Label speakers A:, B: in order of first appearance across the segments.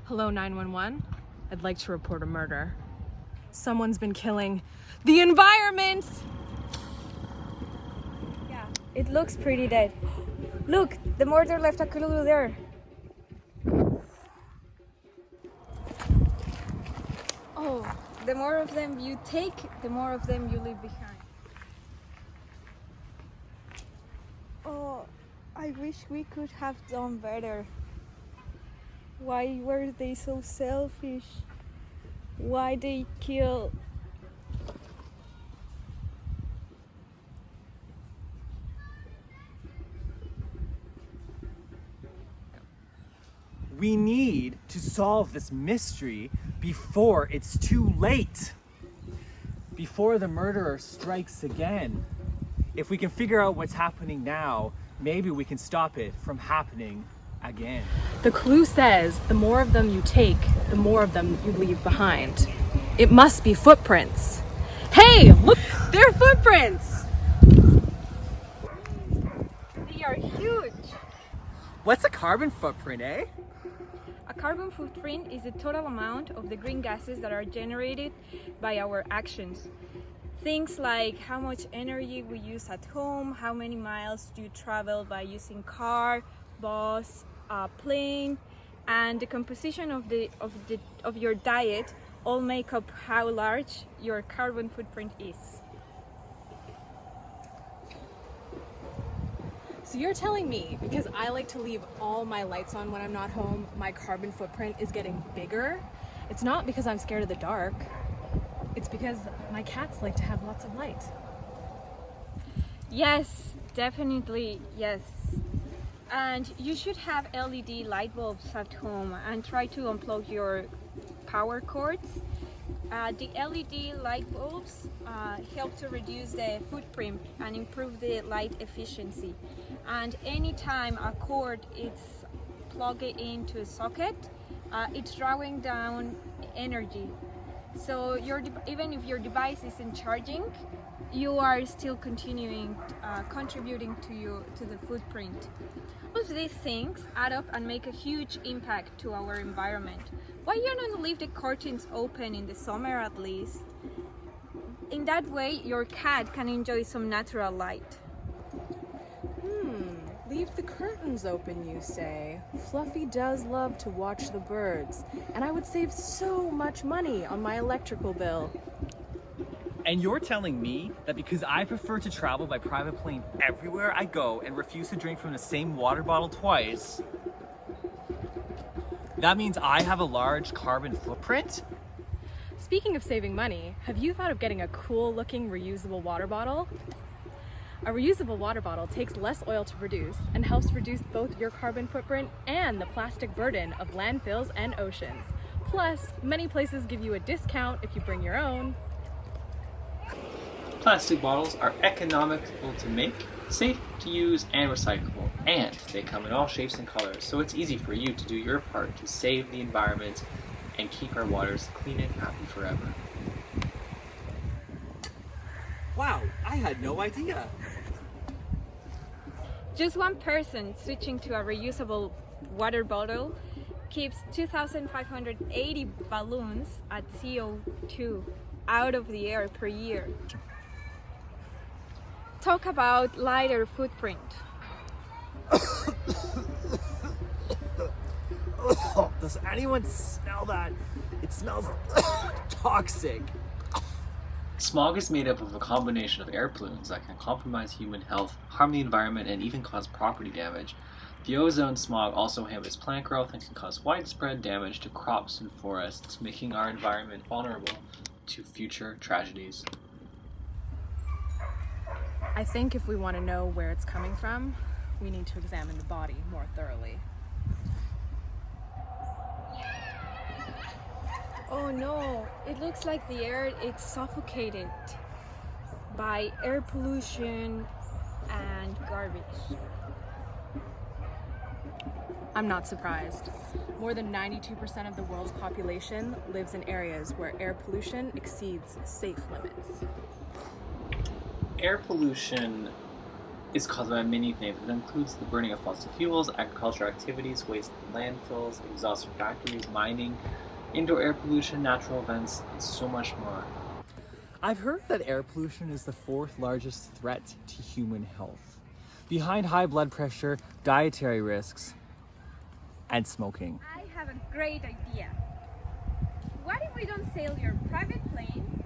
A: Hello, 911. I'd like to report a murder. Someone's been killing the environment!
B: Yeah, it looks pretty dead. Look, the mortar left a clue there. Oh, the more of them you take, the more of them you leave behind. Oh, I wish we could have done better. Why were they so selfish? Why they kill?
C: We need to solve this mystery before it's too late. Before the murderer strikes again. If we can figure out what's happening now, maybe we can stop it from happening again.
A: The clue says the more of them you take, the more of them you leave behind. It must be footprints. Hey, look, they're footprints!
B: They are huge.
C: What's a carbon footprint, eh?
B: A carbon footprint is the total amount of the green gases that are generated by our actions. Things like how much energy we use at home, how many miles do you travel by using car, bus, plane, and the composition of your diet all make up how large your carbon footprint is.
A: So you're telling me because I like to leave all my lights on when I'm not home, my carbon footprint is getting bigger? It's not because I'm scared of the dark. It's because my cats like to have lots of light.
B: Yes, definitely yes. And you should have LED light bulbs at home and try to unplug your power cords. The LED light bulbs help to reduce the footprint and improve the light efficiency. And anytime a cord is plugged into a socket, it's drawing down energy. So even if your device isn't charging, you are still continuing contributing to the footprint. All of these things add up and make a huge impact to our environment. Why you don't leave the curtains open in the summer at least? In that way, your cat can enjoy some natural light.
A: Leave the curtains open, you say. Fluffy does love to watch the birds, and I would save so much money on my electrical bill.
C: And you're telling me that because I prefer to travel by private plane everywhere I go and refuse to drink from the same water bottle twice, that means I have a large carbon footprint?
A: Speaking of saving money, have you thought of getting a cool-looking reusable water bottle? A reusable water bottle takes less oil to produce and helps reduce both your carbon footprint and the plastic burden of landfills and oceans. Plus, many places give you a discount if you bring your own.
D: Plastic bottles are economical to make, safe to use, and recyclable. And they come in all shapes and colors, so it's easy for you to do your part to save the environment and keep our waters clean and happy forever.
C: Wow, I had no idea.
B: Just one person switching to a reusable water bottle keeps 2,580 balloons at CO2 out of the air per year. Talk about lighter footprint.
C: Does anyone smell that? It smells toxic.
D: Smog is made up of a combination of air pollutants that can compromise human health, harm the environment, and even cause property damage. The ozone smog also hampers plant growth and can cause widespread damage to crops and forests, making our environment vulnerable to future tragedies.
A: I think if we want to know where it's coming from, we need to examine the body more thoroughly.
B: Oh no, it looks like the air is suffocated by air pollution and garbage.
A: I'm not surprised. More than 92% of the world's population lives in areas where air pollution exceeds safe limits.
D: Air pollution is caused by many things. It includes the burning of fossil fuels, agricultural activities, waste in landfills, exhaust from factories, mining, indoor air pollution, natural events, and so much more.
C: I've heard that air pollution is the fourth largest threat to human health, behind high blood pressure, dietary risks, and smoking.
B: I have a great idea. What if we don't sail your private plane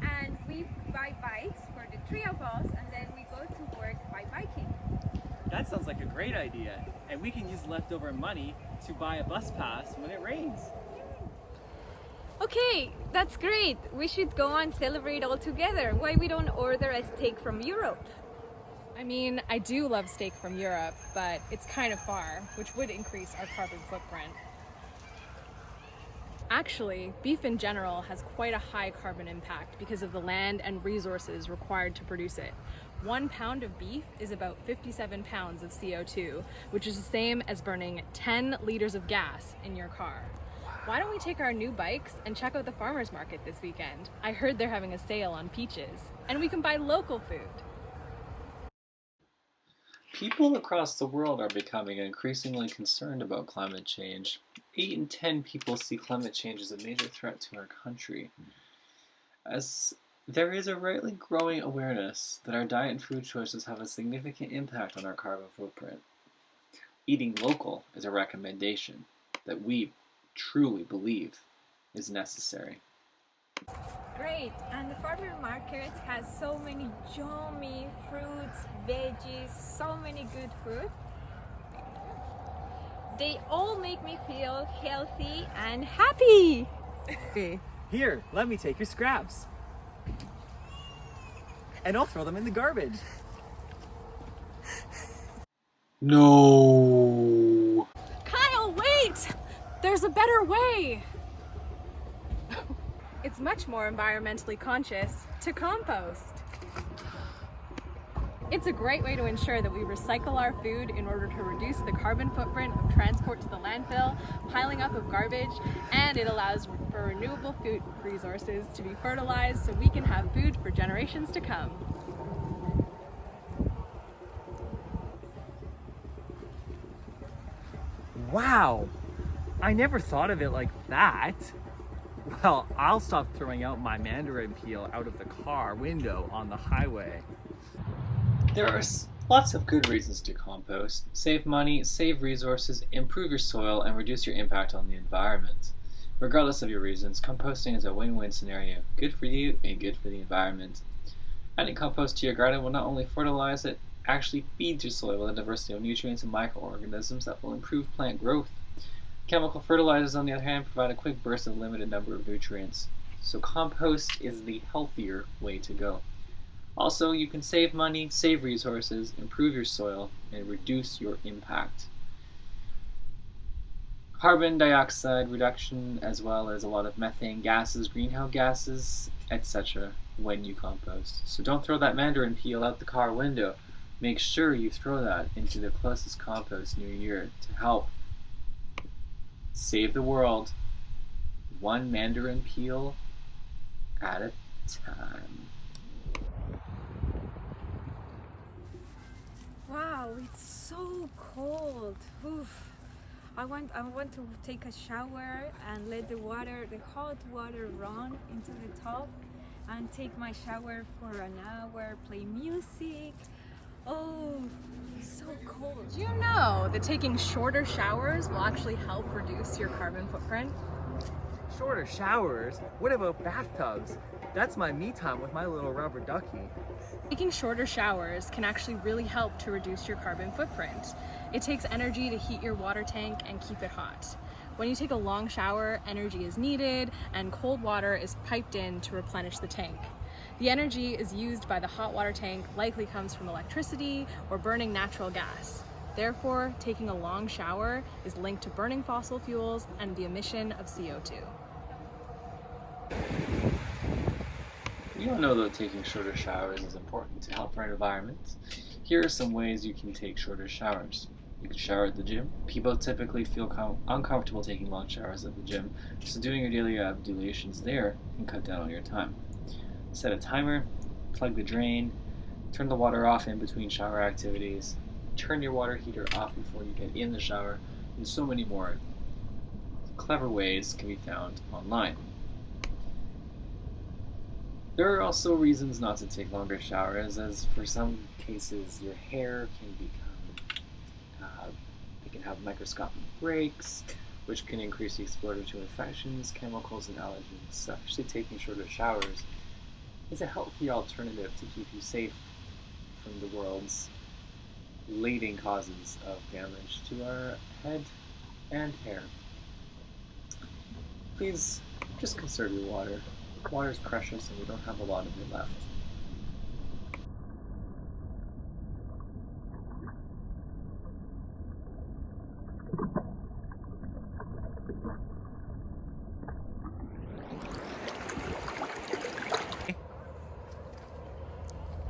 B: and we buy bikes for the three of us and then we go to work by biking?
C: That sounds like a great idea, and we can use leftover money to buy a bus pass when it rains.
B: Okay, that's great. We should go and celebrate all together. Why we don't order a steak from Europe?
A: I mean, I do love steak from Europe, but it's kind of far, which would increase our carbon footprint. Actually, beef in general has quite a high carbon impact because of the land and resources required to produce it. 1 pound of beef is about 57 pounds of CO2, which is the same as burning 10 liters of gas in your car. Why don't we take our new bikes and check out the farmer's market this weekend? I heard they're having a sale on peaches, and we can buy local food.
D: People across the world are becoming increasingly concerned about climate change. 8 in 10 people see climate change as a major threat to our country. As there is a rightly growing awareness that our diet and food choices have a significant impact on our carbon footprint. Eating local is a recommendation that we truly believe is necessary.
B: Great, and the farmer market has so many yummy fruits, veggies, so many good food. They all make me feel healthy and happy.
C: Here, let me take your scraps. And I'll throw them in the garbage.
D: No.
A: Kyle, wait! There's a better way! It's much more environmentally conscious to compost. It's a great way to ensure that we recycle our food in order to reduce the carbon footprint of transport to the landfill, piling up of garbage, and it allows for renewable food resources to be fertilized so we can have food for generations to come.
C: Wow, I never thought of it like that. Well, I'll stop throwing out my mandarin peel out of the car window on the highway.
D: There are lots of good reasons to compost. Save money, save resources, improve your soil, and reduce your impact on the environment. Regardless of your reasons, composting is a win-win scenario. Good for you and good for the environment. Adding compost to your garden will not only fertilize it, actually feeds your soil with a diversity of nutrients and microorganisms that will improve plant growth. Chemical fertilizers, on the other hand, provide a quick burst of a limited number of nutrients. So compost is the healthier way to go. Also, you can save money, save resources, improve your soil, and reduce your impact. Carbon dioxide reduction, as well as a lot of methane gases, greenhouse gases, etc. when you compost. So don't throw that mandarin peel out the car window. Make sure you throw that into the closest compost near you to help save the world, one mandarin peel at a time.
B: Wow, it's so cold. Oof. I want to take a shower and let the hot water run into the tub and take my shower for an hour, play music. Oh, so cold.
A: Do you know that taking shorter showers will actually help reduce your carbon footprint?
C: Shorter showers? What about bathtubs? That's my me time with my little rubber ducky.
A: Taking shorter showers can actually really help to reduce your carbon footprint. It takes energy to heat your water tank and keep it hot. When you take a long shower, energy is needed and cold water is piped in to replenish the tank. The energy is used by the hot water tank likely comes from electricity or burning natural gas. Therefore, taking a long shower is linked to burning fossil fuels and the emission of CO2.
D: You don't know that taking shorter showers is important to help our environment. Here are some ways you can take shorter showers. You can shower at the gym. People typically feel uncomfortable taking long showers at the gym, so doing your daily ablutions there can cut down on your time. Set a timer, plug the drain, Turn the water off in between shower activities. Turn your water heater off before you get in the shower. And so many more clever ways can be found online. There are also reasons not to take longer showers, as for some cases your hair can it can have microscopic breaks, which can increase the exposure to infections, chemicals, and allergens. So actually taking shorter showers is a healthy alternative to keep you safe from the world's leading causes of damage to our head and hair. Please just conserve your water. Water is precious and we don't have a lot of it left.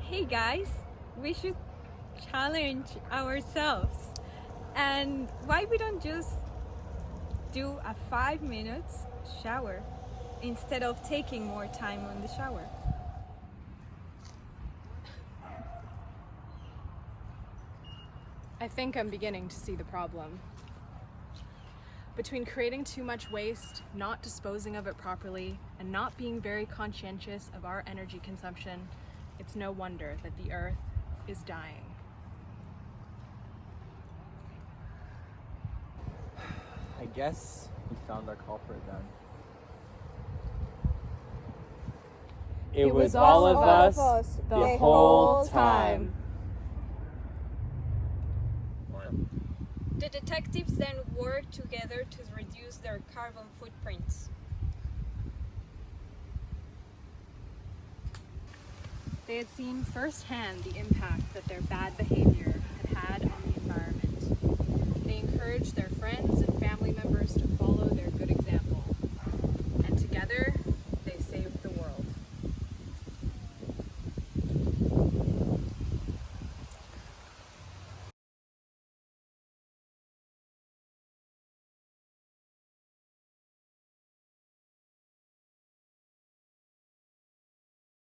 B: Hey guys, we should challenge ourselves. And why we don't just do a 5 minutes shower instead of taking more time on the shower?
A: I think I'm beginning to see the problem. Between creating too much waste, not disposing of it properly, and not being very conscientious of our energy consumption, it's no wonder that the Earth is dying.
C: I guess we found our culprit then. It was all of us the whole time.
B: The detectives then worked together to reduce their carbon footprints.
A: They had seen firsthand the impact that their bad behavior